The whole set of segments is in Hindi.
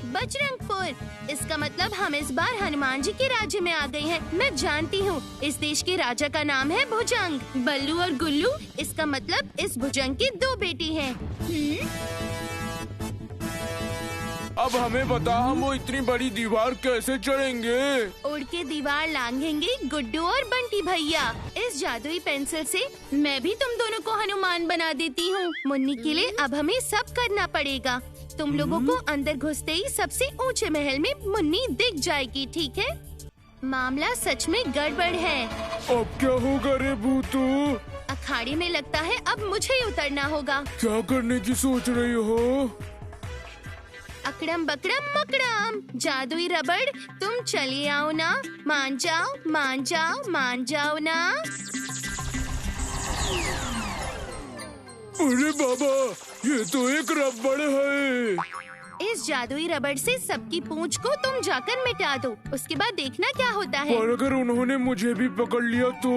बजरंगपुर। इसका मतलब हम इस बार हनुमान जी के राज्य में आ गए हैं। मैं जानती हूँ इस देश के राजा का नाम है भुजंग। बल्लू और गुल्लू, इसका मतलब इस भुजंग की 2 बेटी हैं। अब हमें बता, हम वो इतनी बड़ी दीवार कैसे चढ़ेंगे? उड़ के दीवार लांघेंगे गुड्डू और बंटी भैया। इस जादुई पेंसिल से मैं भी तुम दोनों को हनुमान बना देती हूँ। मुन्नी के लिए अब हमें सब करना पड़ेगा। तुम लोगों को अंदर घुसते ही सबसे ऊंचे महल में मुन्नी दिख जाएगी, ठीक है? मामला सच में गड़बड़ है। अब क्या होगा रे भूतू? अखाड़े में लगता है अब मुझे ही उतरना होगा। क्या करने की सोच रही हो? अकड़म बकड़म मकड़म, जादुई रबड़ तुम चले आओ ना। मान जाओ मान जाओ मान जाओ ना। अरे बाबा, ये तो एक रबड़ है। इस जादुई रबड़ से सबकी पूंछ को तुम जाकर मिटा दो। उसके बाद देखना क्या होता है। और अगर उन्होंने मुझे भी पकड़ लिया तो?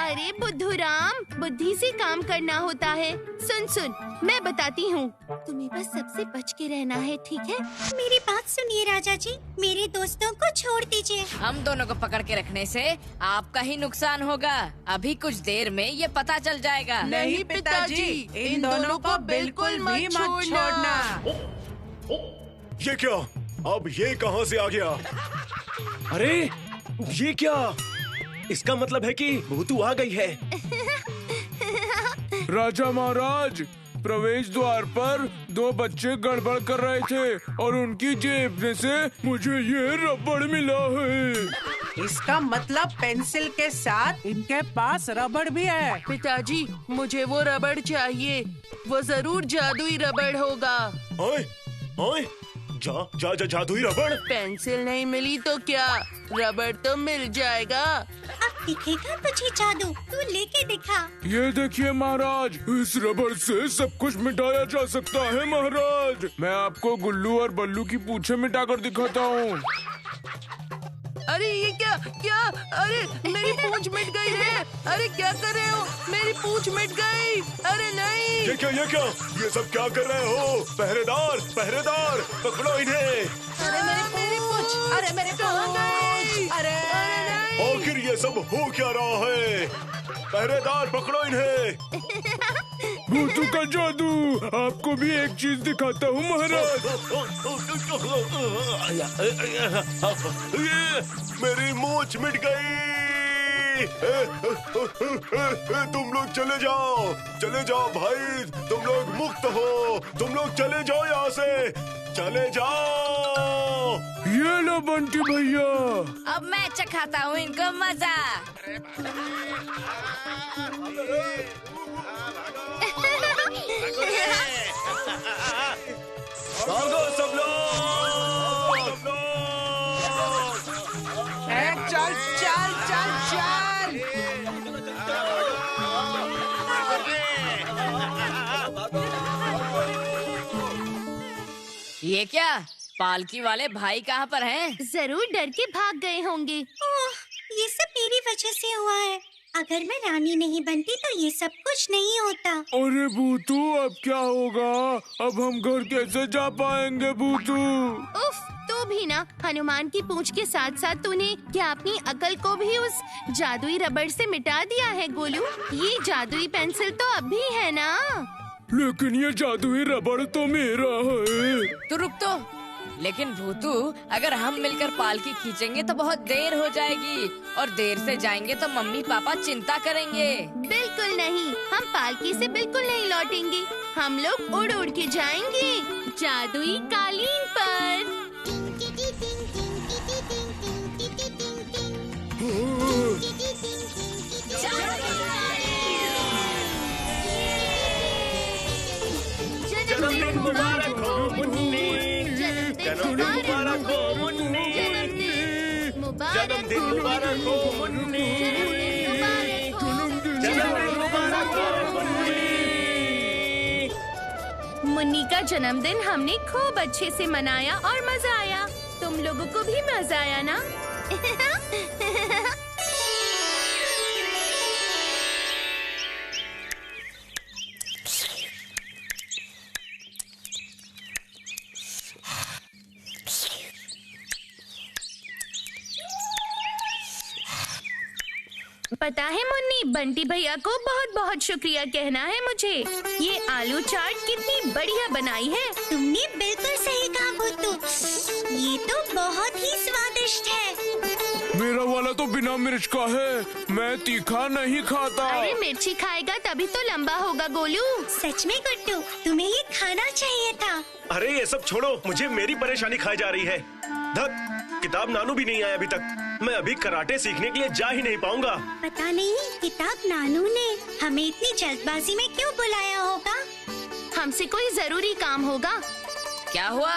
अरे बुद्धूराम, बुद्धि से काम करना होता है। सुन सुन, मैं बताती हूँ। तुम्हें बस सबसे बच के रहना है, ठीक है? मेरी बात सुनिए राजा जी, मेरे दोस्तों को छोड़ दीजिए। हम दोनों को पकड़ के रखने से आपका ही नुकसान होगा। अभी कुछ देर में ये पता चल जाएगा। नहीं पिताजी, इन दोनों को बिल्कुल भी मत छोड़ना। ये क्या? अब ये कहाँ से आ गया? अरे ये क्या? इसका मतलब है कि भूतू आ गई है। राजा महाराज, प्रवेश द्वार पर 2 बच्चे गड़बड़ कर रहे थे और उनकी जेब में से मुझे ये रबड़ मिला है। इसका मतलब पेंसिल के साथ इनके पास रबड़ भी है। पिताजी, मुझे वो रबड़ चाहिए। वो जरूर जादुई रबड़ होगा। ओए, ओए, जादुई रबड़? पेंसिल नहीं मिली तो क्या, रबड़ तो मिल जाएगा। अब दिखेगा तुझे जादू, तू लेके दिखा। ये देखिए महाराज, इस रबड़ से सब कुछ मिटाया जा सकता है महाराज। मैं आपको गुल्लू और बल्लू की पूंछें मिटाकर दिखाता हूँ। अरे ये क्या क्या? अरे मेरी पूंछ मिट गई है। अरे क्या कर रहे हो? मेरी पूंछ मिट गई। अरे नहीं। ये क्या? ये सब क्या कर रहे हो? पहरेदार, पहरेदार, पकड़ो इन्हें। अरे मेरी पूंछ, अरे मेरी पूंछ, अरे नहीं। आखिर ये सब हो क्या रहा है? पहरेदार, पकड़ो इन्हें। भूतू का जादू, आपको भी एक चीज दिखाता हूँ महाराज। मेरी मूंछ मिट गई। तुम लोग चले जाओ भाई, तुम लोग मुक्त हो। तुम लोग चले जाओ यहाँ से, चले जाओ। ये लो बंटी भैया। अब मैं चखाता हूँ इनको मजा। भागो सब लोग। चल चल चल चल। ये क्या? पालकी वाले भाई कहाँ पर हैं? जरूर डर के भाग गए होंगे। ओह, ये सब मेरी वजह से हुआ है। अगर मैं रानी नहीं बनती तो ये सब कुछ नहीं होता। अरे भूतू, अब क्या होगा? अब हम घर कैसे जा पाएंगे भूतू? उफ, तू भी ना। हनुमान की पूंछ के साथ साथ तूने क्या अपनी अकल को भी उस जादुई रबड़ से मिटा दिया है गोलू? ये जादुई पेंसिल तो अब भी है ना? लेकिन ये जादुई रबड़ तो मेरा है। तो रुक तो। लेकिन भूतू, अगर हम मिलकर पालकी खींचेंगे तो बहुत देर हो जाएगी और देर से जाएंगे तो मम्मी पापा चिंता करेंगे। बिल्कुल नहीं, हम पालकी से बिल्कुल नहीं लौटेंगे। हम लोग उड़ उड़ के जाएंगे जादुई कालीन पर। जन्मदिन मुबारक हो मुन्नी, जन्मदिन मुबारक हो मुन्नी, जन्मदिन मुबारक हो मुन्नी, जन्मदिन मुबारक हो मुन्नी। मुन्नी का जन्मदिन हमने खूब अच्छे से मनाया और मजा आया। तुम लोगों को भी मजा आया ना? पता है मुन्नी, बंटी भैया को बहुत बहुत शुक्रिया कहना है मुझे। ये आलू चाट कितनी बढ़िया बनाई है। तुमने बिल्कुल सही कहा भूतू, ये तो बहुत ही स्वादिष्ट है। मेरा वाला तो बिना मिर्च का है, मैं तीखा नहीं खाता। अरे मिर्ची खाएगा तभी तो लंबा होगा गोलू। सच में गुड्डू, तुम्हें ये खाना चाहिए था। अरे ये सब छोड़ो, मुझे मेरी परेशानी खाई जा रही है। धत, किताब नानू भी नहीं आया अभी तक। मैं अभी कराटे सीखने के लिए जा ही नहीं पाऊंगा। पता नहीं किताब नानू ने हमें इतनी जल्दबाजी में क्यों बुलाया होगा। हमसे कोई जरूरी काम होगा। क्या हुआ?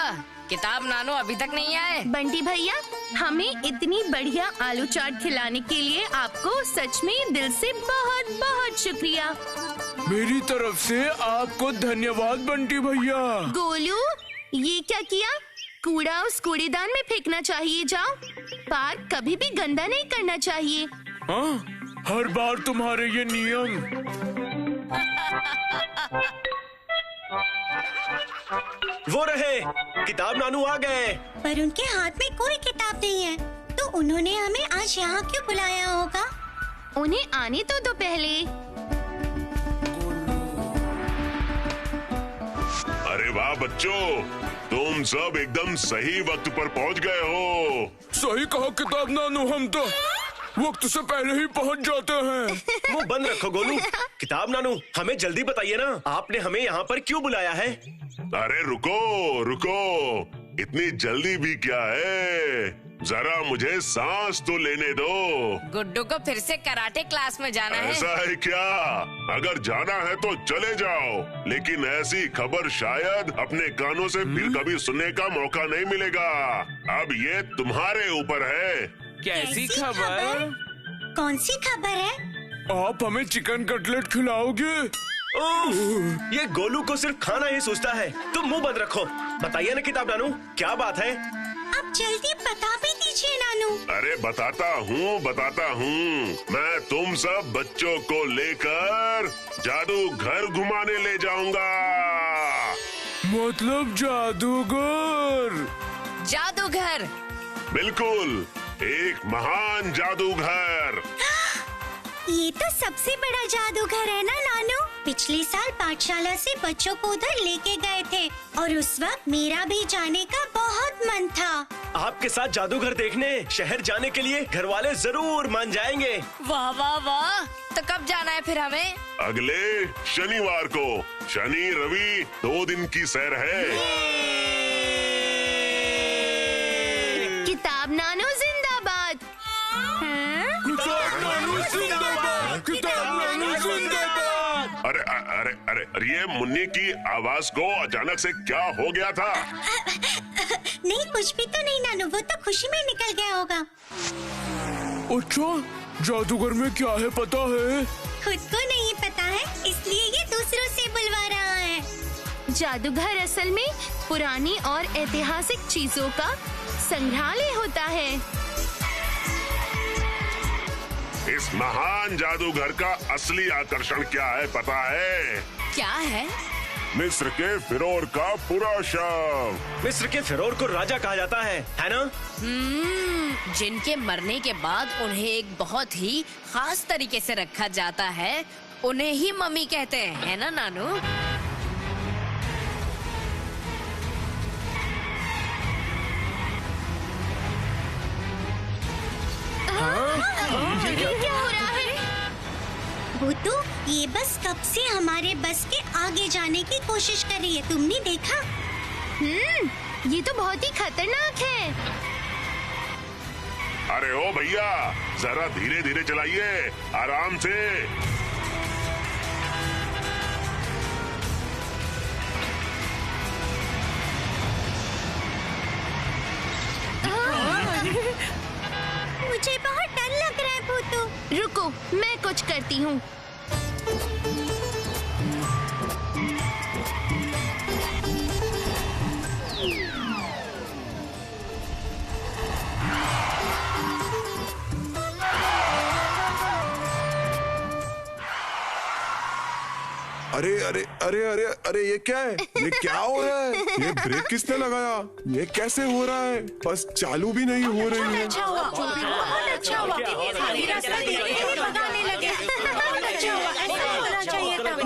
किताब नानू अभी तक नहीं आए? बंटी भैया, हमें इतनी बढ़िया आलू चाट खिलाने के लिए आपको सच में दिल से बहुत बहुत शुक्रिया। मेरी तरफ से आपको धन्यवाद बंटी भैया। गोलू, ये क्या किया? कूड़ा उस कूड़ेदान में फेंकना चाहिए। जाओ, पार्क कभी भी गंदा नहीं करना चाहिए। हाँ, हर बार तुम्हारे ये नियम। वो रहे, किताब नानू आ गए। पर उनके हाथ में कोई किताब नहीं है, तो उन्होंने हमें आज यहाँ क्यों बुलाया होगा? उन्हें आने तो दो पहले। अरे वाह बच्चों, तुम सब एकदम सही वक्त पर पहुंच गए हो। सही कहा किताब नानू, हम तो वक्त से पहले ही पहुंच जाते हैं। मुंह बंद रखो गोलू। किताब नानू, हमें जल्दी बताइए ना, आपने हमें यहाँ पर क्यों बुलाया है? अरे रुको रुको, इतनी जल्दी भी क्या है, जरा मुझे सांस तो लेने दो। गुड्डू को फिर से कराटे क्लास में जाना है। ऐसा है क्या? अगर जाना है तो चले जाओ, लेकिन ऐसी खबर शायद अपने कानों से फिर कभी सुनने का मौका नहीं मिलेगा। अब ये तुम्हारे ऊपर है। कैसी खबर? कौन सी खबर है? आप हमें चिकन कटलेट खिलाओगे? ओह, ये गोलू को सिर्फ खाना ही सोचता है। तुम मुंह बंद रखो। बताइए ना किताब नानू, क्या बात है? आप जल्दी बता भी दीजिए नानू। अरे बताता हूँ। मैं तुम सब बच्चों को लेकर जादू घर घुमाने ले जाऊंगा। मतलब जादूगर? जादूगर? बिल्कुल, एक महान जादूघर। ये तो सबसे बड़ा जादूगर है ना नानू? पिछले साल पाठशाला से बच्चों को उधर लेके गए थे और उस वक्त मेरा भी जाने का बहुत मन था। आपके साथ जादूगर देखने शहर जाने के लिए घर वाले जरूर मान जाएंगे। वाह वाह वाह। तो कब जाना है फिर हमें? अगले शनिवार को। शनि रवि 2 दिन की सैर है। किताब नानू जिंदाबाद। किताब नानू जिंदाबाद, किताब नानू जिंदाबाद। अरे ये मुन्नी की आवाज को अचानक से क्या हो गया था? नहीं, कुछ भी तो नहीं नानू, वो तो खुशी में निकल गया होगा। अच्छा, जादूगर में क्या है पता है? खुद को नहीं पता है, इसलिए ये दूसरों से बुलवा रहा है। जादूघर असल में पुरानी और ऐतिहासिक चीजों का संग्रहालय होता है। इस महान जादूगर का असली आकर्षण क्या है पता है? क्या है? मिस्र के फिरौन का पूरा शव। मिस्र के फिरौन को राजा कहा जाता है ना? जिनके मरने के बाद उन्हें एक बहुत ही खास तरीके से रखा जाता है, उन्हें ही मम्मी कहते हैं, है ना नानू? ये क्या हो रहा है? भूतू, ये बस कब से हमारे बस के आगे जाने की कोशिश कर रही है, तुमने देखा? ये तो बहुत ही खतरनाक है। अरे ओ भैया, जरा धीरे धीरे चलाइए, आराम से। मुझे बहुत डर लग रहा है भूतू। रुको, मैं कुछ करती हूँ। अरे अरे अरे अरे अरे ये क्या है? ये क्या हो रहा है? ये ब्रेक किसने लगाया? ये कैसे हो रहा है? बस चालू भी नहीं हो रही है। अच्छा हुआ, बहुत अच्छा हुआ। खाली रास्ता देखने के बाद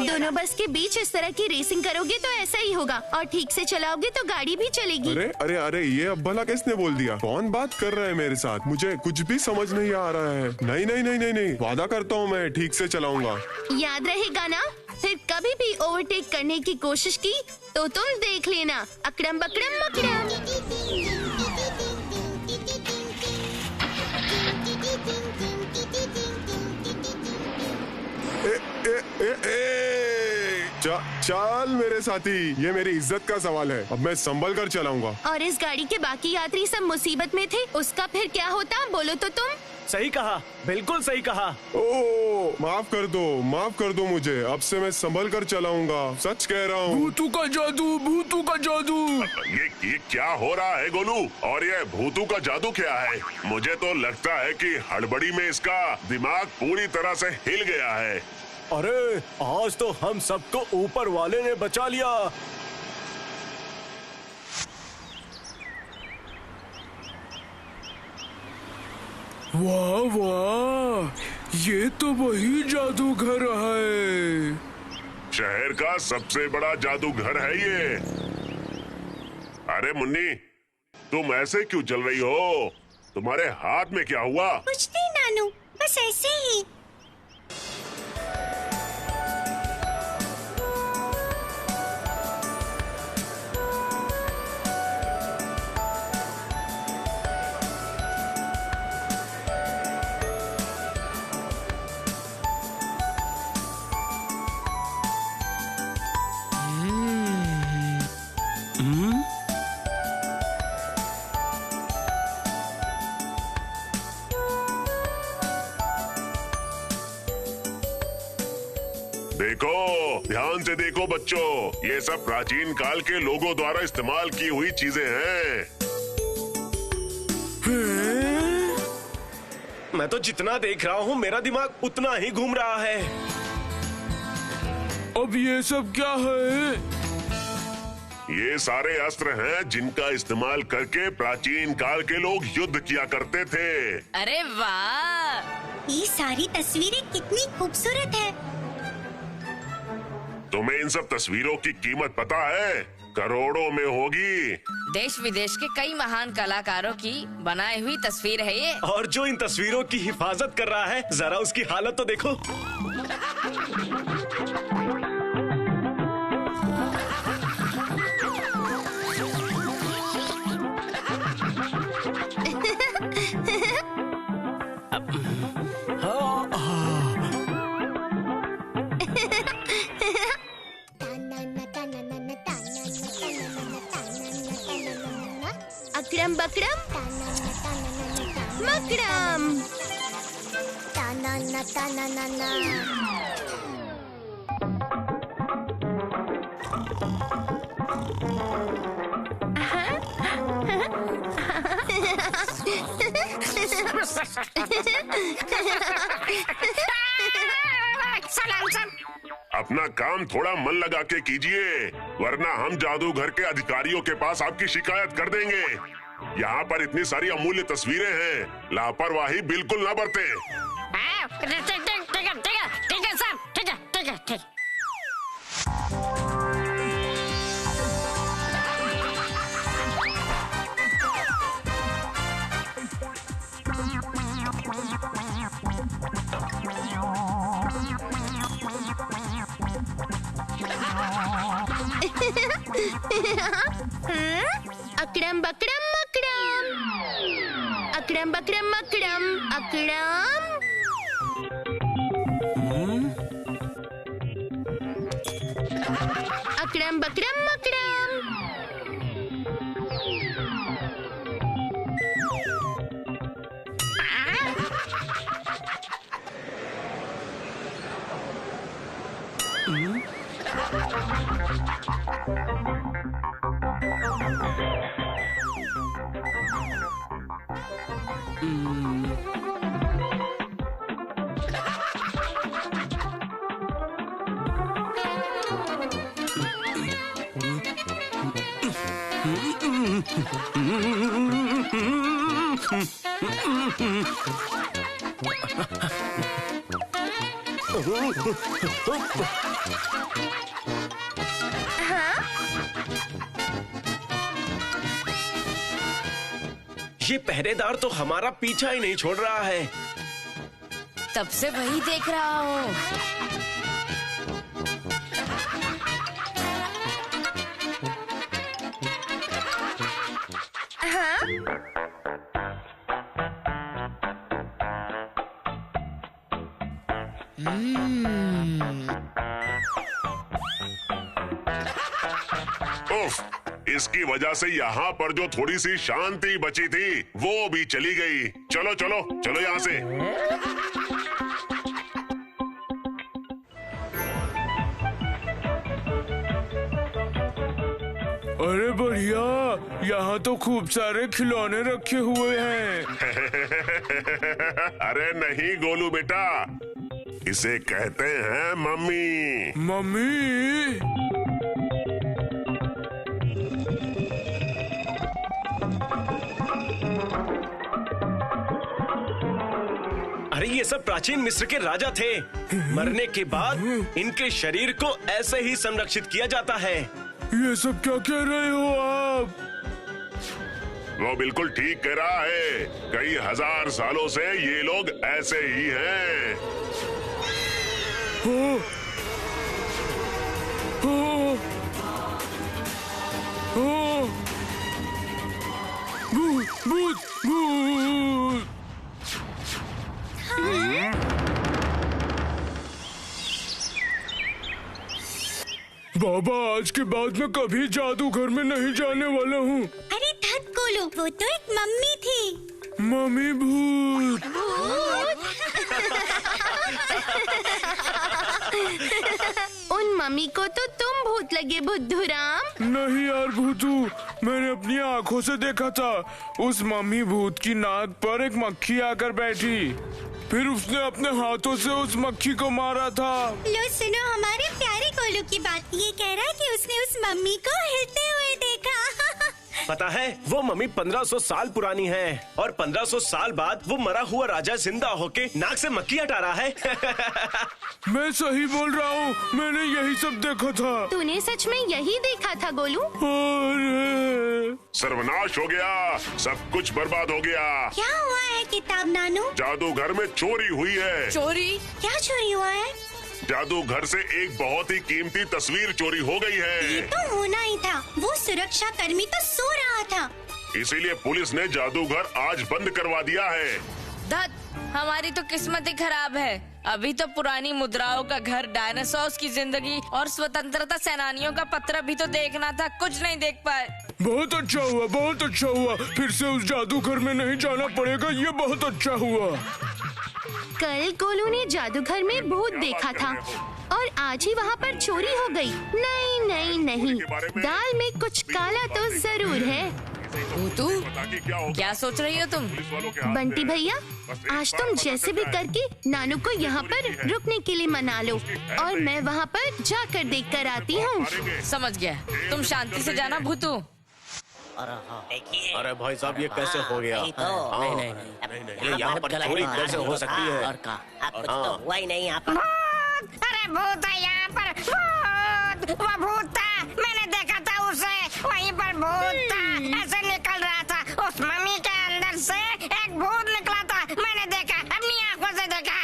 दोनों बस के बीच इस तरह की रेसिंग करोगे तो ऐसा ही होगा, और ठीक से चलाओगे तो गाड़ी भी चलेगी। अरे अरे अरे, ये अब भला किसने बोल दिया? कौन बात कर रहा है मेरे साथ? मुझे कुछ भी समझ नहीं आ रहा है। नहीं नहीं नहीं नहीं नहीं, वादा करता हूँ मैं ठीक से चलाऊंगा। याद रहेगा ना? फिर कभी भी ओवरटेक करने की कोशिश की तो तुम देख लेना, अकड़म बकड़म मकड़म। चल मेरे साथी, ये मेरी इज्जत का सवाल है। अब मैं संभल कर चलाऊंगा। और इस गाड़ी के बाकी यात्री सब मुसीबत में थे, उसका फिर क्या होता? बोलो तो तुम। सही कहा, बिल्कुल सही कहा। ओह, माफ कर दो मुझे। अब से मैं संभल कर चलाऊंगा, सच कह रहा हूँ। भूतू का जादू, भूतू का जादू। ये क्या हो रहा है गोलू? और ये भूतू का जादू क्या है? मुझे तो लगता है कि हड़बड़ी में इसका दिमाग पूरी तरह से हिल गया है। अरे आज तो हम सबको ऊपर वाले ने बचा लिया। वाह वाह, ये तो वही जादूगर है। शहर का सबसे बड़ा जादूगर है ये। अरे मुन्नी, तुम ऐसे क्यों चल रही हो? तुम्हारे हाथ में क्या हुआ? कुछ नहीं नानू, बस ऐसे ही। देखो, ध्यान से देखो बच्चों, ये सब प्राचीन काल के लोगों द्वारा इस्तेमाल की हुई चीजें हैं। मैं तो जितना देख रहा हूँ मेरा दिमाग उतना ही घूम रहा है। अब ये सब क्या है? ये सारे अस्त्र हैं जिनका इस्तेमाल करके प्राचीन काल के लोग युद्ध किया करते थे। अरे वाह, ये सारी तस्वीरें कितनी खूबसूरत है। तुम्हें इन सब तस्वीरों की कीमत पता है? करोड़ों में होगी। देश विदेश के कई महान कलाकारों की बनाई हुई तस्वीर है ये। और जो इन तस्वीरों की हिफाजत कर रहा है, जरा उसकी हालत तो देखो। अकड़म बकड़म मकड़म। अपना काम थोड़ा मन लगा के कीजिए, वरना हम जादूगर के अधिकारियों के पास आपकी शिकायत कर देंगे। यहाँ पर इतनी सारी अमूल्य तस्वीरें हैं, लापरवाही बिल्कुल ना बरतें। ठीक है सर, ठीक है। अकड़म बकड़म मकड़म, अकड़म बकड़म मकड़म, अकड़म। अकड़म बकड़म मकड़म। ये पहरेदार तो हमारा पीछा ही नहीं छोड़ रहा है। तब से वही देख रहा हूँ। उफ, इसकी वजह से यहाँ पर जो थोड़ी सी शांति बची थी वो भी चली गई। चलो चलो चलो यहाँ से। अरे बढ़िया, यहाँ तो खूब सारे खिलौने रखे हुए हैं। अरे नहीं गोलू बेटा, इसे कहते हैं मम्मी। मम्मी? अरे ये सब प्राचीन मिस्र के राजा थे। मरने के बाद इनके शरीर को ऐसे ही संरक्षित किया जाता है। ये सब क्या कह रहे हो आप? वो बिल्कुल ठीक कह रहा है। कई हजार सालों से ये लोग ऐसे ही हैं। हो, हो, हो, भूत, भूत, भूत। बाबा, आज के बाद मैं कभी जादूगर में नहीं जाने वाला हूँ। अरे धत गोलू, वो तो एक मम्मी थी। मम्मी भूत। उन मम्मी को तो तुम भूत लगे बुद्धूराम। नहीं यार भूतू, मैंने अपनी आंखों से देखा था। उस मम्मी भूत की नाक पर एक मक्खी आकर बैठी, फिर उसने अपने हाथों से उस मक्खी को मारा था। लो सुनो हमारे प्यारे गोलू की बात। ये कह रहा है कि उसने उस मम्मी को हिलते हुए देखा। पता है, वो मम्मी 1500 साल पुरानी है और 1500 साल बाद वो मरा हुआ राजा जिंदा होके नाक से मक्खी हटा रहा है। मैं सही बोल रहा हूँ, मैंने यही सब देखा था। तूने सच में यही देखा था गोलू? अरे सर्वनाश हो गया, सब कुछ बर्बाद हो गया। क्या हुआ है किताब नानू? जादूगर में चोरी हुई है। चोरी? क्या चोरी हुआ है? जादूगर से एक बहुत ही कीमती तस्वीर चोरी हो गई है। ये तो होना ही था, वो सुरक्षा कर्मी तो सो रहा था। इसीलिए पुलिस ने जादूगर आज बंद करवा दिया है। धत, हमारी तो किस्मत ही खराब है। अभी तो पुरानी मुद्राओं का घर, डायनासोर्स की जिंदगी और स्वतंत्रता सेनानियों का पत्र भी तो देखना था, कुछ नहीं देख पाए। बहुत अच्छा हुआ, बहुत अच्छा हुआ। फिर से उस जादूगर में नहीं जाना पड़ेगा, ये बहुत अच्छा हुआ। कल गोलू ने जादूगर में भूत देखा था और आज ही वहाँ पर चोरी हो गई। नहीं नहीं नहीं, दाल में कुछ काला तो जरूर है। भूतू, क्या सोच रही हो तुम? बंटी भैया, आज तुम जैसे भी करके नानू को यहाँ पर रुकने के लिए मना लो और मैं वहाँ पर जाकर देख कर आती हूँ। समझ गया, तुम शांति से जाना भूतू। अरे भाई साहब, ये कैसे हो गया? ये यहाँ पर चोरी कैसे हो सकती है? और कुछ तो हुआ ही नहीं यहाँ पर। अरे भूत है यहाँ पर, भूत! वो भूत था, मैंने देखा था उसे, वहीं पर भूत था, ऐसे निकल रहा था। उस मम्मी के अंदर से एक भूत निकला था, मैंने देखा, अपनी आंखों से देखा।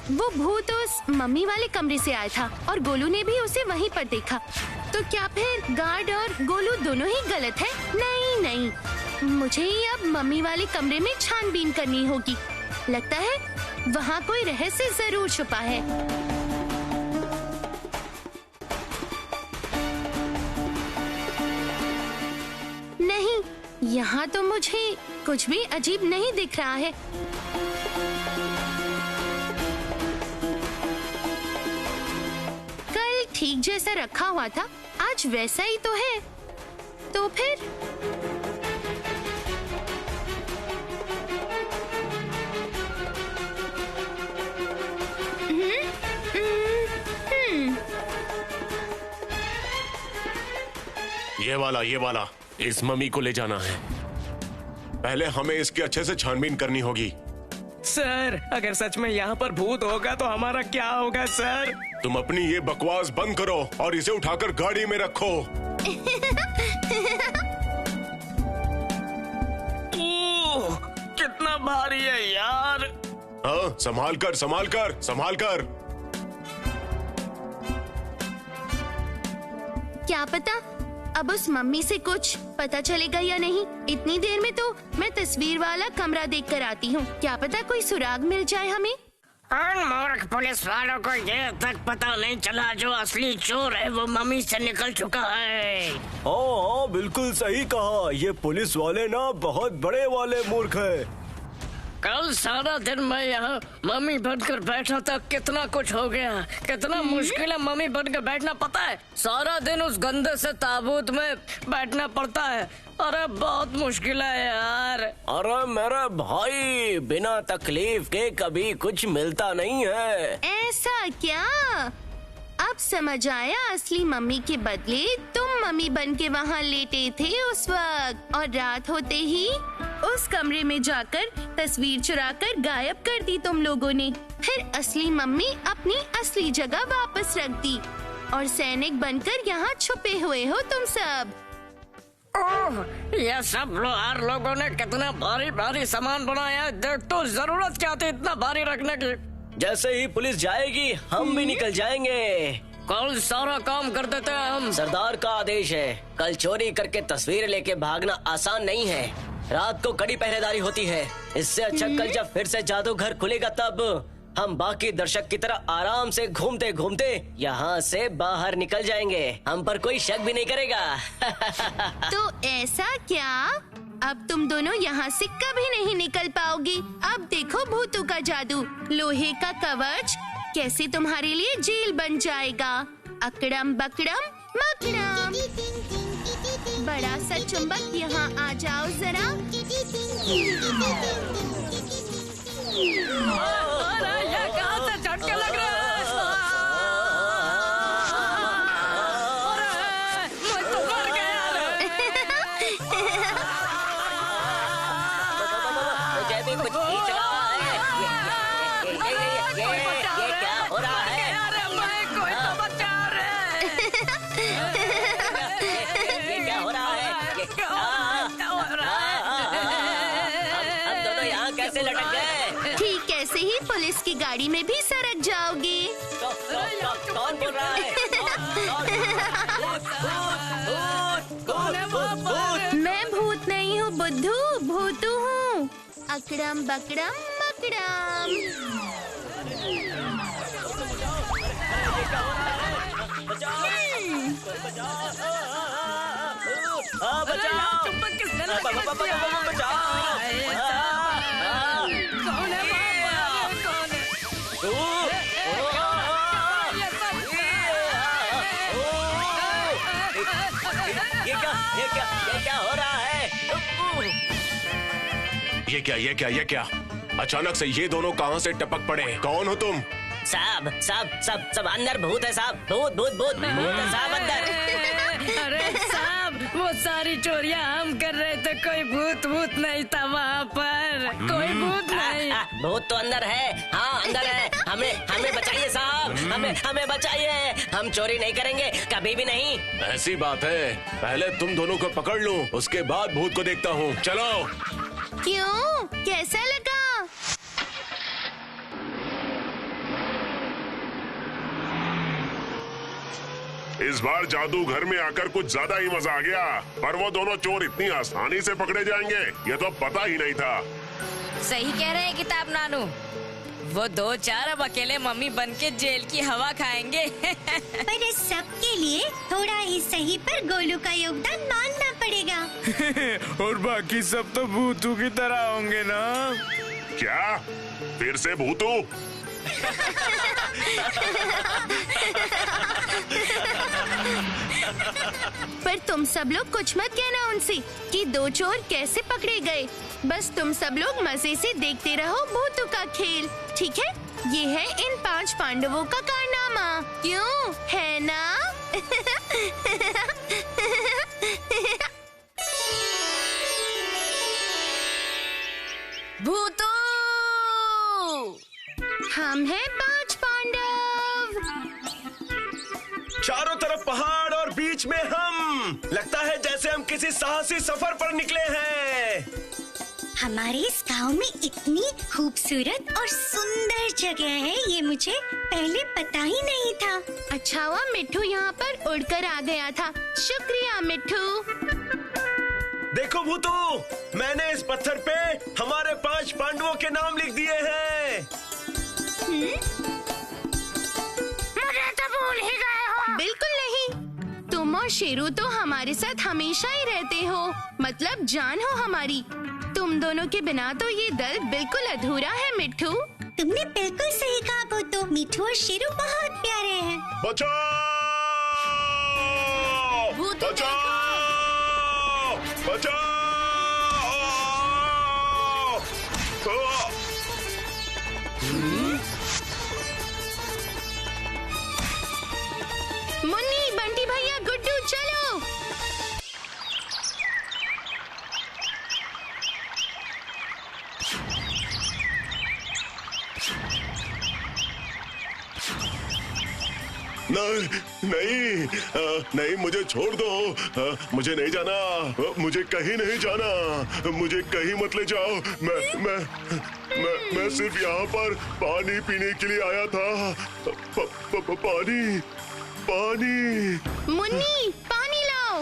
वो भूत उस मम्मी वाले कमरे से आया था और गोलू ने भी उसे वहीं पर देखा। तो क्या फिर गार्ड और गोलू दोनों ही गलत है? नहीं नहीं, मुझे ही अब मम्मी वाले कमरे में छानबीन करनी होगी। लगता है वहाँ कोई रहस्य जरूर छुपा है। नहीं, यहाँ तो मुझे कुछ भी अजीब नहीं दिख रहा है। कल ठीक जैसा रखा हुआ था, आज वैसा ही तो है। तो फिर ये वाला इस मम्मी को ले जाना है। पहले हमें इसकी अच्छे से छानबीन करनी होगी। सर, अगर सच में यहाँ पर भूत होगा तो हमारा क्या होगा सर? तुम अपनी ये बकवास बंद करो और इसे उठाकर गाड़ी में रखो। ओह, कितना भारी है यार। हाँ, संभाल कर। क्या पता अब उस मम्मी से कुछ पता चलेगा या नहीं। इतनी देर में तो मैं तस्वीर वाला कमरा देख कर आती हूँ। क्या पता कोई सुराग मिल जाए हमें। उन मूर्ख पुलिस वालों को ये तक पता नहीं चला जो असली चोर है वो मम्मी से निकल चुका है। हाँ, बिल्कुल सही कहा। ये पुलिस वाले ना बहुत बड़े वाले मूर्ख है। कल सारा दिन मैं यहाँ मम्मी बनकर बैठा था, कितना कुछ हो गया। कितना मुश्किल है मम्मी बनकर बैठना, पता है? सारा दिन उस गंदे से ताबूत में बैठना पड़ता है। अरे बहुत मुश्किल है यार। अरे मेरे भाई, बिना तकलीफ के कभी कुछ मिलता नहीं है। ऐसा क्या? अब समझ आया, असली मम्मी के बदले तुम मम्मी बन के वहाँ लेटे थे उस वक्त, और रात होते ही उस कमरे में जाकर तस्वीर चुराकर गायब कर दी तुम लोगों ने। फिर असली मम्मी अपनी असली जगह वापस रख दी और सैनिक बनकर यहाँ छुपे हुए हो तुम सब। ओह, ये सब लोगों ने कितना भारी भारी सामान बनाया। देख तो, जरूरत क्या थी इतना भारी रखने की। जैसे ही पुलिस जाएगी हम भी निकल जाएंगे। कल सारा काम कर देते हैं हम। सरदार का आदेश है। कल चोरी करके तस्वीर लेके भागना आसान नहीं है। रात को कड़ी पहरेदारी होती है। इससे अच्छा कल जब फिर से जादू घर खुलेगा तब हम बाकी दर्शक की तरह आराम से घूमते घूमते यहाँ से बाहर निकल जाएंगे। हम पर कोई शक भी नहीं करेगा। तो ऐसा क्या? अब तुम दोनों यहाँ से कभी नहीं निकल पाओगी। अब देखो भूतों का जादू। लोहे का कवच कैसे तुम्हारे लिए जेल बन जाएगा। अकड़म बकड़म मकड़म। बड़ा सा चुंबक, यहाँ आ जाओ जरा। ये कहाँ से झटके लग रहे हैं? मैं तो मर गया। मुझे भी कुछ खींच रहा है। ये क्या हो रहा है? कोई तो बचा रहे। ये क्या हो रहा है? हम दोनों यहाँ कैसे लटक गए? ठीक ऐसे ही पुलिस की गाड़ी में भी सरक जाओगे। कौन बोल रहा है? मैं भूत नहीं हूँ बुद्धू, भूतू हूँ। अकड़म बकड़म मकड़म। ये क्या हो रहा है? ये क्या? अचानक से ये दोनों कहाँ से टपक पड़े? कौन हो तुम? सब अंदर भूत है साहब। भूत है साहब अंदर। अरे साहब, वो सारी चोरियां हम कर रहे थे, कोई भूत नहीं था वहाँ पर। कोई भूत नहीं। भूत तो अंदर है। हाँ अंदर है। हमें बचाइए साहब। हमें बचाइए। हम चोरी नहीं करेंगे, कभी भी नहीं। ऐसी बात है, पहले तुम दोनों को पकड़ लूं, उसके बाद भूत को देखता हूँ। चलो। क्यों? कैसा लगा? इस बार जादू घर में आकर कुछ ज्यादा ही मजा आ गया। पर वो दोनों चोर इतनी आसानी से पकड़े जाएंगे ये तो पता ही नहीं था। सही कह रहे हैं किताब नानू। वो 2-4 अब अकेले मम्मी बन के जेल की हवा खाएंगे। पर इस सब के लिए थोड़ा ही सही पर गोलू का योगदान मानना पड़ेगा। और बाकी सब तो भूतू की तरह होंगे ना? क्या फिर से भूतू? पर तुम सब लोग कुछ मत कहना उनसे कि 2 चोर कैसे पकड़े गए। बस तुम सब लोग मजे से देखते रहो भूतू का खेल, ठीक है? ये है इन 5 पांडवों का कारनामा, क्यों है ना? भूतू! हम हैं 5 पांडव। चारों तरफ पहाड़ और बीच में हम। लगता है जैसे हम किसी साहसी सफर पर निकले हैं। हमारे इस गांव में इतनी खूबसूरत और सुंदर जगह है, ये मुझे पहले पता ही नहीं था। अच्छा हुआ मिट्ठू यहाँ पर उड़कर आ गया था। शुक्रिया मिट्ठू। देखो भूतू, मैंने इस पत्थर पे हमारे 5 पांडवों के नाम लिख दिए हैं। मुझे तो भूल ही गए हो। बिल्कुल नहीं, तुम और शेरू तो हमारे साथ हमेशा ही रहते हो, मतलब जान हो हमारी। तुम दोनों के बिना तो ये दल बिल्कुल अधूरा है मिट्ठू। तुमने बिल्कुल सही कहा भूतू, मिट्ठू और शेरू बहुत प्यारे हैं। बचाओ! भूतू बचाओ! बचाओ! मुन्नी, बंटी भैया, गुड्डू, चलो। नहीं, नहीं, मुझे छोड़ दो। मुझे नहीं जाना, मुझे कहीं नहीं जाना, मुझे कहीं मत ले जाओ। मैं सिर्फ यहाँ पर पानी पीने के लिए आया था। पानी, पानी। मुन्नी, पानी लाओ।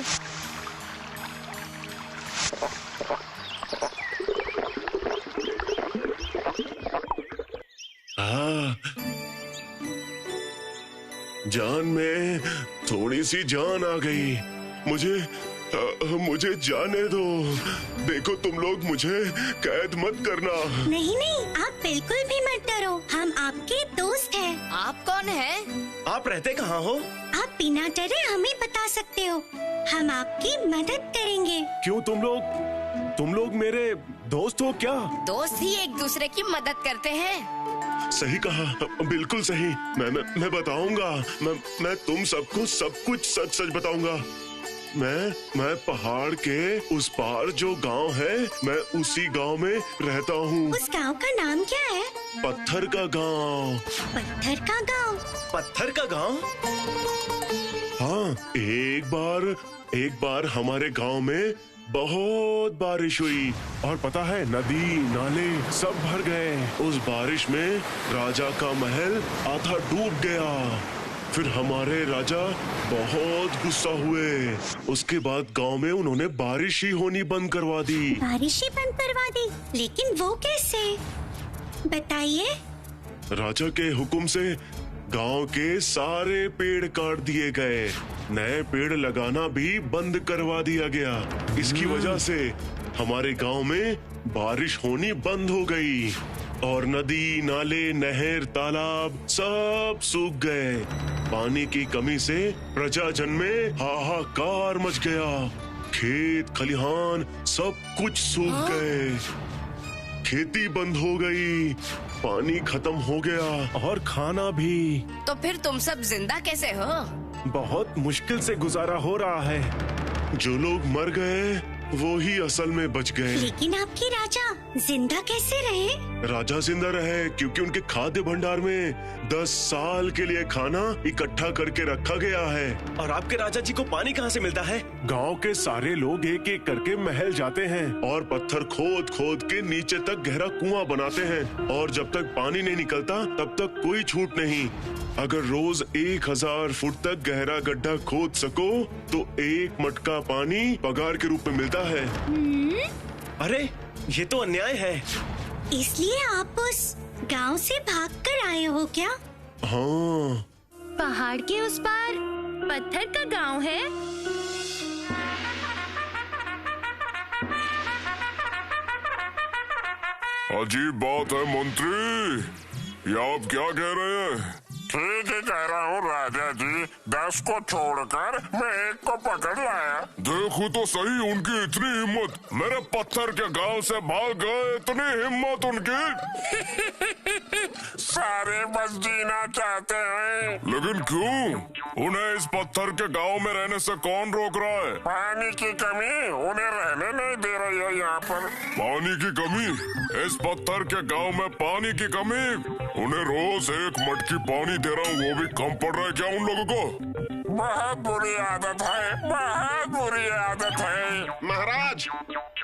जान में थोड़ी सी जान आ गई। मुझे जाने दो। देखो तुम लोग मुझे कैद मत करना। नहीं नहीं, आप बिल्कुल भी मत डरो, हम आपके दोस्त हैं। आप कौन है? आप रहते कहाँ हो? आप बिना डरे हमें बता सकते हो, हम आपकी मदद करेंगे। क्यों तुम लोग मेरे दोस्त हो क्या? दोस्त ही एक दूसरे की मदद करते हैं। सही कहा, बिल्कुल सही। मैं बताऊंगा। मैं तुम सबको सब कुछ सच सच बताऊंगा। मैं पहाड़ के उस पार जो गांव है, मैं उसी गांव में रहता हूँ। उस गांव का नाम क्या है? पत्थर का गांव। पत्थर का गांव? पत्थर का गांव? हाँ, एक बार हमारे गांव में बहुत बारिश हुई और पता है, नदी नाले सब भर गए। उस बारिश में राजा का महल आधा डूब गया। फिर हमारे राजा बहुत गुस्सा हुए। उसके बाद गांव में उन्होंने बारिश ही होनी बंद करवा दी। बारिश ही बंद करवा दी? लेकिन वो कैसे, बताइए। राजा के हुक्म से गांव के सारे पेड़ काट दिए गए, नए पेड़ लगाना भी बंद करवा दिया गया। इसकी वजह से हमारे गांव में बारिश होनी बंद हो गई और नदी नाले नहर तालाब सब सूख गए। पानी की कमी से प्रजाजन में हाहाकार मच गया। खेत खलिहान सब कुछ सूख गए, खेती बंद हो गई, पानी खत्म हो गया और खाना भी। तो फिर तुम सब जिंदा कैसे हो? बहुत मुश्किल से गुजारा हो रहा है। जो लोग मर गए वो ही असल में बच गए। लेकिन आपके राजा जिंदा कैसे रहे? राजा जिंदा रहे क्योंकि उनके खाद्य भंडार में 10 साल के लिए खाना इकट्ठा करके रखा गया है। और आपके राजा जी को पानी कहाँ से मिलता है? गांव के सारे लोग एक एक करके महल जाते हैं और पत्थर खोद खोद के नीचे तक गहरा कुआं बनाते हैं और जब तक पानी नहीं निकलता तब तक कोई छूट नहीं। अगर रोज 1000 फुट तक गहरा गड्ढा खोद सको तो 1 मटका पानी पगार के रूप में मिलता है। अरे ये तो अन्याय है। इसलिए आप उस गांव से भागकर आए हो क्या? हाँ। पहाड़ के उस पार पत्थर का गांव है। अजीब बात है मंत्री, ये आप क्या कह रहे हैं? ठीक ही कह रहा हूँ राजा जी, 10 को छोड़कर मैं 1 को पकड़ लाया। देखो तो सही उनकी इतनी हिम्मत, मेरे पत्थर के गांव से भाग गए, इतनी हिम्मत उनकी। सारे बस जीना चाहते हैं। लेकिन क्यों? उन्हें इस पत्थर के गांव में रहने से कौन रोक रहा है? पानी की कमी उन्हें रहने नहीं दे रही है यहाँ पर। पानी की कमी? इस पत्थर के गांव में पानी की कमी? उन्हें रोज 1 मटकी पानी दे रहा हूँ, वो भी कम पड़ रहा है क्या उन लोगों को? बहुत बुरी आदत है, बहुत बुरी आदत है। महाराज,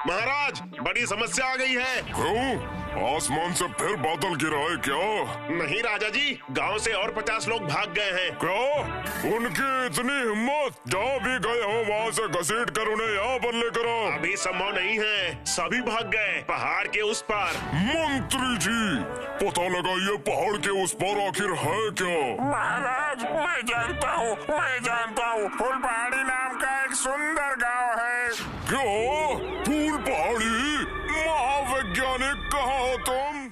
महाराज, बड़ी समस्या आ गई है। क्यों? आसमान से फिर बादल गिरा है क्या? नहीं राजा जी, गांव से और 50 लोग भाग गए हैं। क्या? उनकी इतनी हिम्मत? जहाँ भी गए हो वहाँ से घसीट कर उन्हें यहाँ पर लेकर आओ। अभी संभव नहीं है, सभी भाग गए पहाड़ के उस पार। मंत्री जी, पता लगाइए पहाड़ के उस पार आखिर है क्या? महाराज, मैं जानता हूँ, मैं जानता हूँ। फूल पहाड़ी नाम का एक सुंदर गांव है। क्या? फूल पहाड़ी? महावैज्ञानिक कहाँ हो तुम?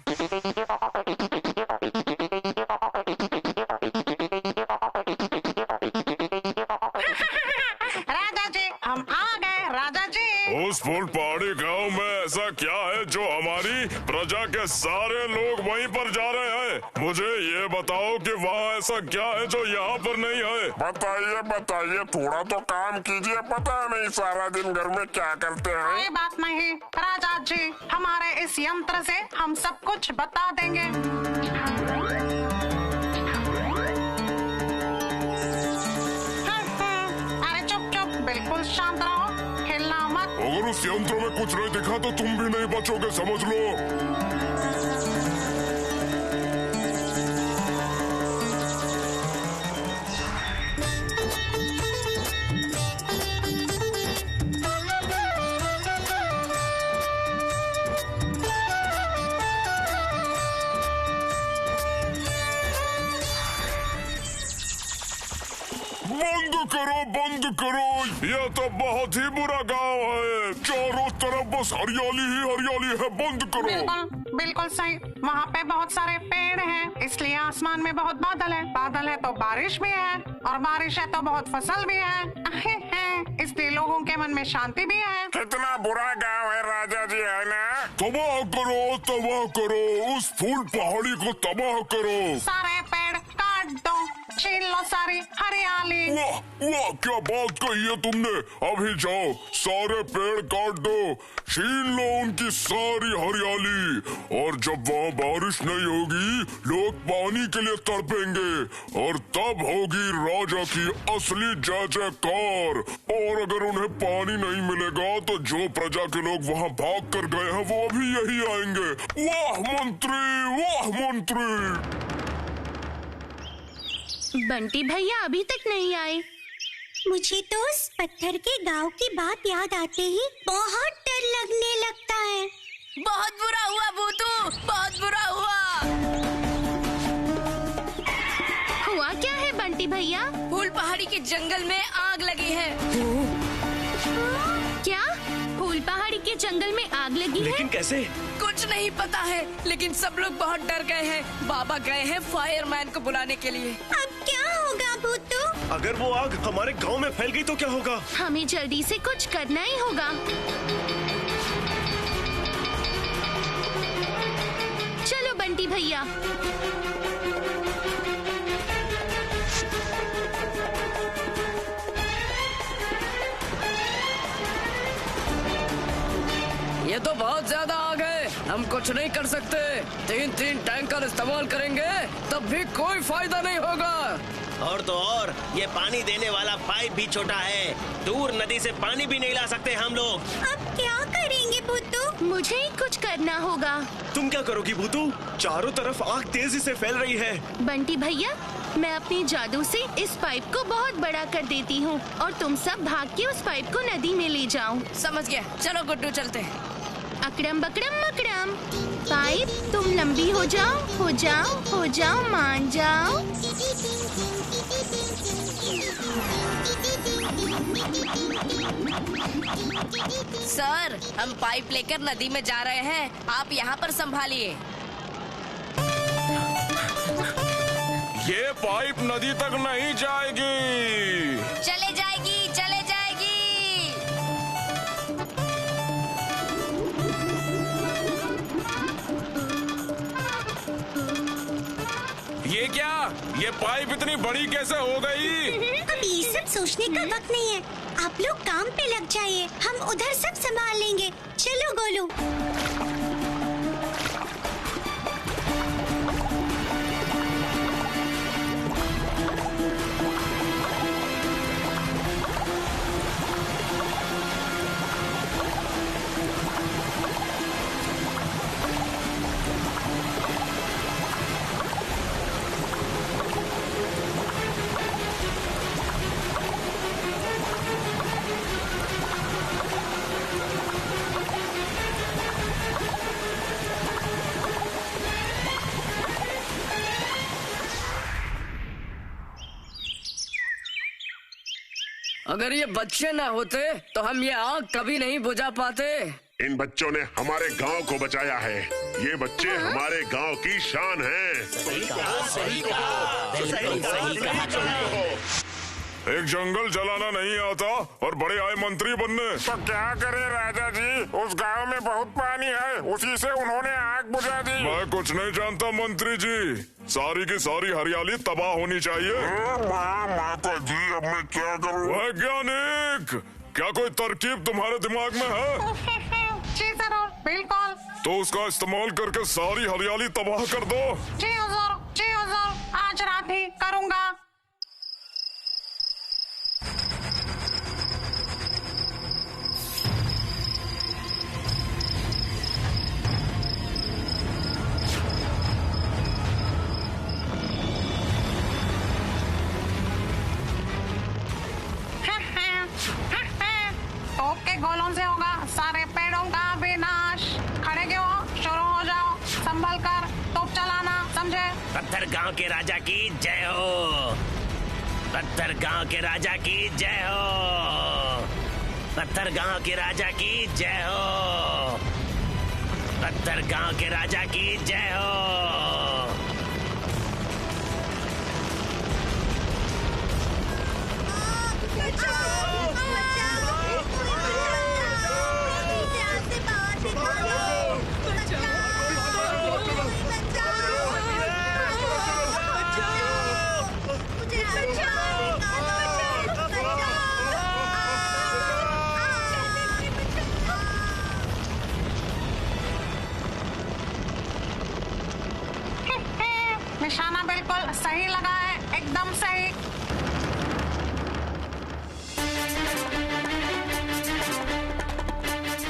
राजा जी, हम आ गए राजा जी। उस फूल पहाड़ी गांव में ऐसा क्या है जो हमारी प्रजा के सारे लोग वहीं पर जा रहे हैं? मुझे ये बताओ कि वहाँ ऐसा क्या है जो यहाँ पर नहीं है? बताइए बताइए, थोड़ा तो काम कीजिए। पता नहीं सारा दिन घर में क्या करते हैं। कोई बात नहीं राजा जी, हमारे इस यंत्र से हम सब कुछ बता देंगे। अरे चुप चुप, बिल्कुल शांत रहो, हिलना मत। अगर उस यंत्र में कुछ नहीं दिखा तो तुम भी नहीं बचोगे, समझ लो। बंद करो, बंद करो, यह तो बहुत ही बुरा गांव है। चारों तरफ बस हरियाली ही हरियाली है, बंद करो। बिल्कुल बिल्कुल सही, वहाँ पे बहुत सारे पेड़ हैं, इसलिए आसमान में बहुत बादल है। बादल है तो बारिश भी है, और बारिश है तो बहुत फसल भी है, इसलिए लोगों के मन में शांति भी है। कितना बुरा गांव है राजा जी, है ना? तबाह करो, तबाह करो, उस फूल पहाड़ी को तबाह करो। सारे पेड़ काट दो, छीन लो सारी हरियाली। वाह वाह, क्या बात कही है तुमने। अभी जाओ, सारे पेड़ काट दो, छीन लो उनकी सारी हरियाली, और जब वहाँ बारिश नहीं होगी, लोग पानी के लिए तड़पेंगे, और तब होगी राजा की असली जय जयकार। और अगर उन्हें पानी नहीं मिलेगा तो जो प्रजा के लोग वहाँ भाग कर गए हैं वो भी यही आएंगे। वाह मंत्री, वाह मंत्री। बंटी भैया अभी तक नहीं आए। मुझे तो उस पत्थर के गांव की बात याद आते ही बहुत डर लगने लगता है। बहुत बुरा हुआ भूतू, बहुत बुरा हुआ। हुआ क्या है बंटी भैया? फूल पहाड़ी के जंगल में आग लगी है। क्या? फूल पहाड़ी के जंगल में आग लगी है? लेकिन कैसे? कुछ नहीं पता है, लेकिन सब लोग बहुत डर गए हैं। बाबा गए हैं फायरमैन को बुलाने के लिए। अब क्या होगा भूतू? अगर वो आग हमारे गांव में फैल गई तो क्या होगा? हमें जल्दी से कुछ करना ही होगा। चलो बंटी भैया। ये तो बहुत ज्यादा आग है, हम कुछ नहीं कर सकते। 3 टैंकर इस्तेमाल करेंगे तब भी कोई फायदा नहीं होगा। और तो और ये पानी देने वाला पाइप भी छोटा है, दूर नदी से पानी भी नहीं ला सकते हम लोग। अब क्या करेंगे भूतू? मुझे ही कुछ करना होगा। तुम क्या करोगी भूतू? चारों तरफ आग तेजी से फैल रही है। बंटी भैया, मैं अपने जादू से इस पाइप को बहुत बड़ा कर देती हूँ, और तुम सब भाग के उस पाइप को नदी में ले जाओ। समझ गया, चलो गुड्डू चलते हैं। अकड़म बकड़म मकड़म, पाइप तुम लंबी हो जाओ, हो जाओ, हो जाओ, मान जाओ। सर, हम पाइप लेकर नदी में जा रहे हैं, आप यहाँ पर संभालिए। ये पाइप नदी तक नहीं जाएगी। चले जाएगी, चले जाएगी। ये क्या? ये पाइप इतनी बड़ी कैसे हो गई? अब ये सब सोचने का वक्त नहीं है, आप लोग काम पे लग जाइए, हम उधर सब संभाल लेंगे। चलो गोलू। अगर ये बच्चे ना होते तो हम ये आग कभी नहीं बुझा पाते। इन बच्चों ने हमारे गांव को बचाया है। ये बच्चे हमारे गांव की शान हैं। सही कहा। एक जंगल जलाना नहीं आता और बड़े आए मंत्री बनने। तो क्या करे राजा जी, उस गांव में बहुत पानी है, उसी से उन्होंने आग बुझा दी। मैं कुछ नहीं जानता मंत्री जी, सारी की सारी हरियाली तबाह होनी चाहिए। माता जी, अब मैं क्या करूं? वैज्ञानिक, क्या कोई तरकीब तुम्हारे दिमाग में है? जी जरूर, बिल्कुल। तो उसका इस्तेमाल करके सारी हरियाली तबाह कर दो। जी हुजूर, आज रात ही करूँगा। तोप के गोलों से होगा सारे पेड़ों का विनाश। खड़े क्यों हो? शुरू हो जाओ, संभल कर तोप चलाना, समझे? पत्थर गांव के राजा की जय हो। पत्थर गांव के राजा की जय हो। पत्थर गांव के राजा की जय हो। पत्थर गांव के राजा की जय हो। निशाना बिल्कुल सही लगा है, एकदम सही।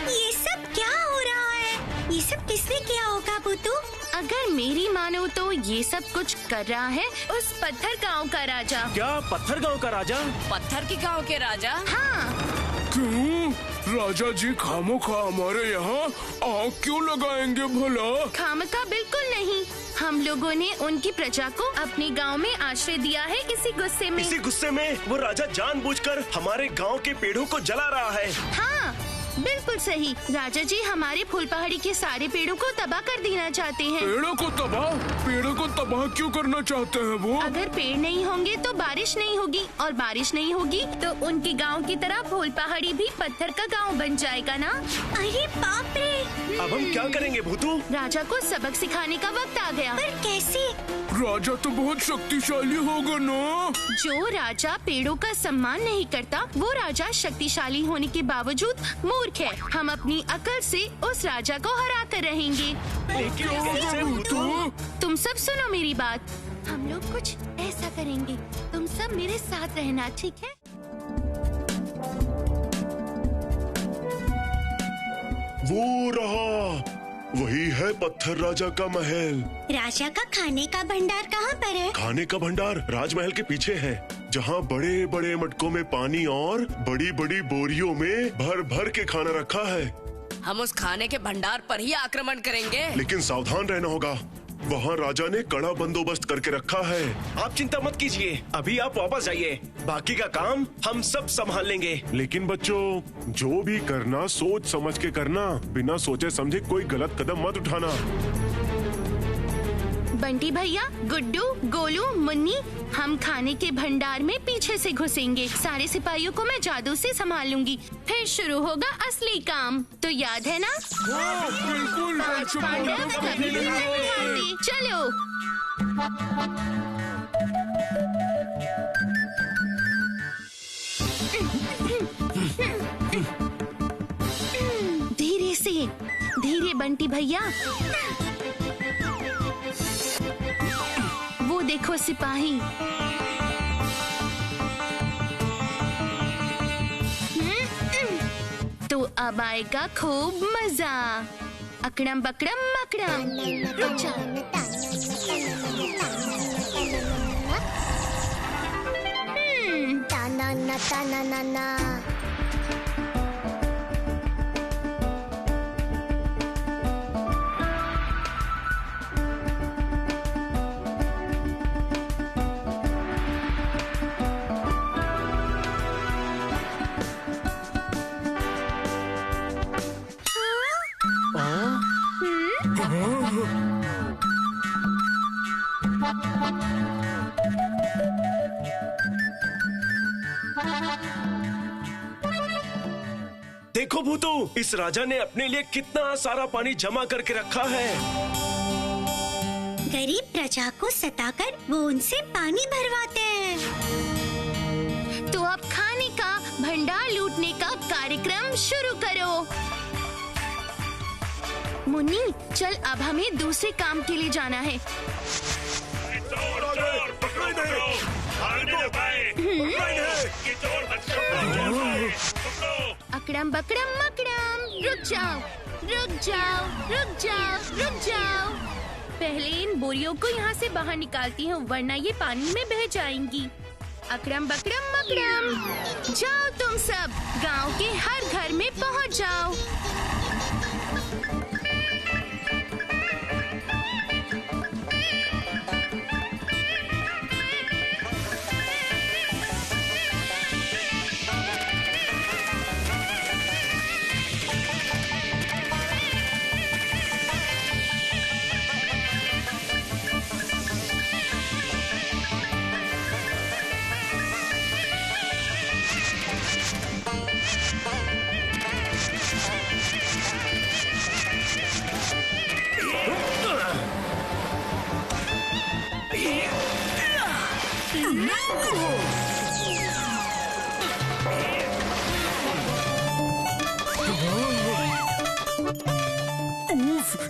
ये सब क्या हो रहा है? ये सब किसने किया होगा बुतू? अगर मेरी मानो तो ये सब कुछ कर रहा है उस पत्थर गांव का राजा। क्या पत्थर गांव का राजा? पत्थर के गांव के राजा? हाँ। क्यों? राजा जी खामोखा हमारे यहाँ आग क्यों लगाएंगे भला? खामखा बिल्कुल नहीं, हम लोगों ने उनकी प्रजा को अपने गांव में आश्रय दिया है इसी गुस्से में। इसी गुस्से में वो राजा जानबूझकर हमारे गांव के पेड़ों को जला रहा है। हाँ बिल्कुल सही, राजा जी हमारे फूल पहाड़ी के सारे पेड़ों को तबाह कर देना चाहते हैं। पेड़ों को तबाह? पेड़ों को तबाह क्यों करना चाहते हैं वो? अगर पेड़ नहीं होंगे तो बारिश नहीं होगी, और बारिश नहीं होगी तो उनके गांव की तरह फूल पहाड़ी भी पत्थर का गांव बन जाएगा ना। अरे बाप रे! अब हम क्या करेंगे भूतू? राजा को सबक सिखाने का वक्त आ गया। पर कैसे? राजा तो बहुत शक्तिशाली होगा ना। जो राजा पेड़ों का सम्मान नहीं करता वो राजा शक्तिशाली होने के बावजूद मूर्ख है। हम अपनी अकल से उस राजा को हरा कर रहेंगे। तुम सब सुनो मेरी बात, हम लोग कुछ ऐसा करेंगे, तुम सब मेरे साथ रहना, ठीक है? वो रहा, वही है पत्थर राजा का महल। राजा का खाने का भंडार कहाँ पर है? खाने का भंडार राजमहल के पीछे है, जहाँ बड़े बड़े मटकों में पानी और बड़ी बड़ी बोरियों में भर भर के खाना रखा है। हम उस खाने के भंडार पर ही आक्रमण करेंगे। लेकिन सावधान रहना होगा, वहाँ राजा ने कड़ा बंदोबस्त करके रखा है। आप चिंता मत कीजिए, अभी आप वापस जाइए, बाकी का काम हम सब संभाल लेंगे। लेकिन बच्चों, जो भी करना सोच समझ के करना, बिना सोचे समझे कोई गलत कदम मत उठाना। बंटी भैया, गुड्डू, गोलू, मुन्नी, हम खाने के भंडार में पीछे से घुसेंगे। सारे सिपाहियों को मैं जादू से संभाल लूंगी। फिर शुरू होगा असली काम। तो याद है ना? बिल्कुल। पांडव कभी भी नहीं हारते। चलो। धीरे से, धीरे बंटी भैया। वो देखो सिपाही। तो अब आएगा खूब मजा। अकड़म बकड़म मकड़म। रुक जाओ। ताना ना ताना ना ना। देखो भूतू, इस राजा ने अपने लिए कितना सारा पानी जमा करके रखा है। गरीब प्रजा को सताकर वो उनसे पानी भरवाते हैं। तो अब खाने का भंडार लूटने का कार्यक्रम शुरू करो। मुन्नी, चल अब हमें दूसरे काम के लिए जाना है। अकड़म बकड़म मकड़म। रुक जाओ, रुक जाओ, रुक जाओ, रुक जाओ। पहले इन बोरियों को यहाँ से बाहर निकालती हूँ, वरना ये पानी में बह जाएंगी। अकड़म बकड़म मकड़म। जाओ तुम सब, गांव के हर घर में पहुँच जाओ।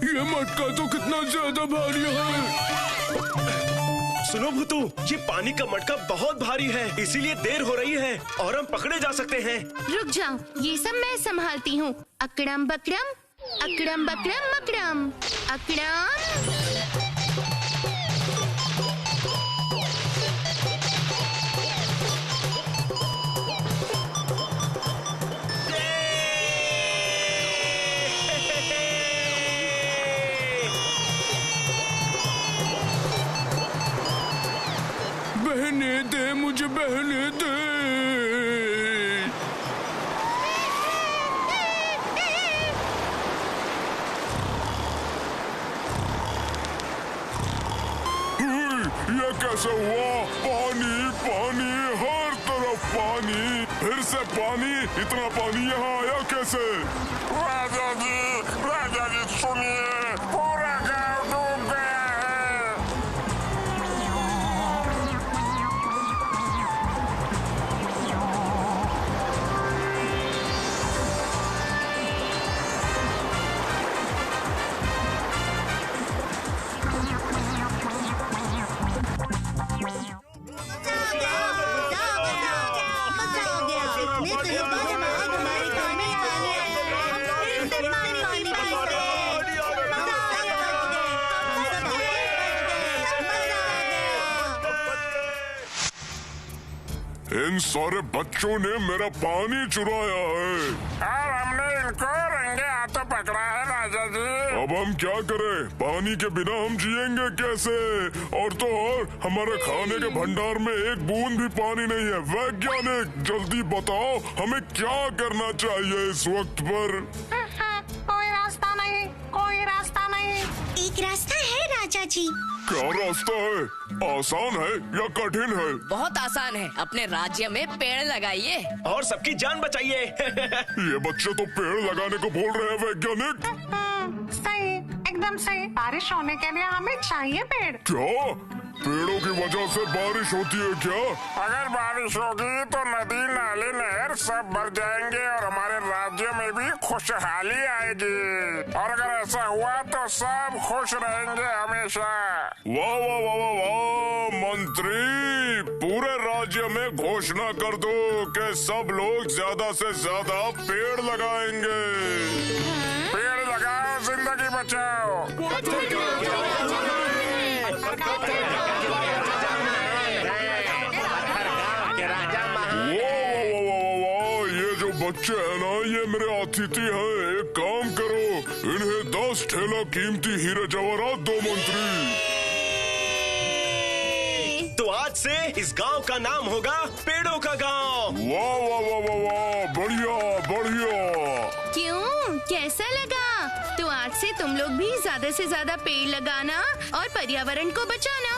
ये मटका तो कितना ज्यादा भारी है। सुनो भूतू, ये पानी का मटका बहुत भारी है, इसीलिए देर हो रही है और हम पकड़े जा सकते हैं। रुक जाओ, ये सब मैं संभालती हूँ। अकड़म बकड़म, अकड़म बकड़म मकड़म। अकड़म। बहने दे मुझे, बहने दे। ये कैसे हुआ? पानी पानी, हर तरफ पानी, फिर से पानी। इतना पानी यहाँ आया कैसे? राजा जी सुनिए, पूरा गांव डूब गया है। इन सारे बच्चों ने मेरा पानी चुराया है। और हमने इनको रंगे हाथों पकड़ा है राजा जी। अब हम क्या करें, पानी के बिना हम जिएंगे कैसे? और तो और हमारे खाने के भंडार में एक बूंद भी पानी नहीं है। वैज्ञानिक जल्दी बताओ हमें क्या करना चाहिए इस वक्त पर? कोई रास्ता नहीं, कोई रास्ता नहीं। एक रास्ता है राजा जी। क्या रास्ता है? आसान है या कठिन है? बहुत आसान है। अपने राज्य में पेड़ लगाइए और सबकी जान बचाइए। ये बच्चे तो पेड़ लगाने को बोल रहे हैं वैज्ञानिक। सही, एकदम सही। बारिश होने के लिए हमें चाहिए पेड़। क्या पेड़ों की वजह से बारिश होती है क्या? अगर बारिश होगी तो नदी नाले नहर सब भर जाएंगे और हमारे राज्य में भी खुशहाली आएगी। और अगर ऐसा हुआ तो सब खुश रहेंगे हमेशा। वाह वाह वाह वाह वाह मंत्री, पूरे राज्य में घोषणा कर दो कि सब लोग ज्यादा से ज्यादा पेड़ लगाएंगे। पेड़ लगाओ, जिंदगी बचाओ। ये जो बच्चे हैं ना, ये मेरे अतिथि हैं। एक काम करो, इन्हें 10 ठेला कीमती हीरे जवाहरात दो मंत्री। तो आज से इस गांव का नाम होगा पेड़ों का गांव। वाह वाह वाह वाह वाह, बढ़िया बढ़िया। क्यों, कैसा लगा? तो आज से तुम लोग भी ज्यादा से ज्यादा पेड़ लगाना और पर्यावरण को बचाना।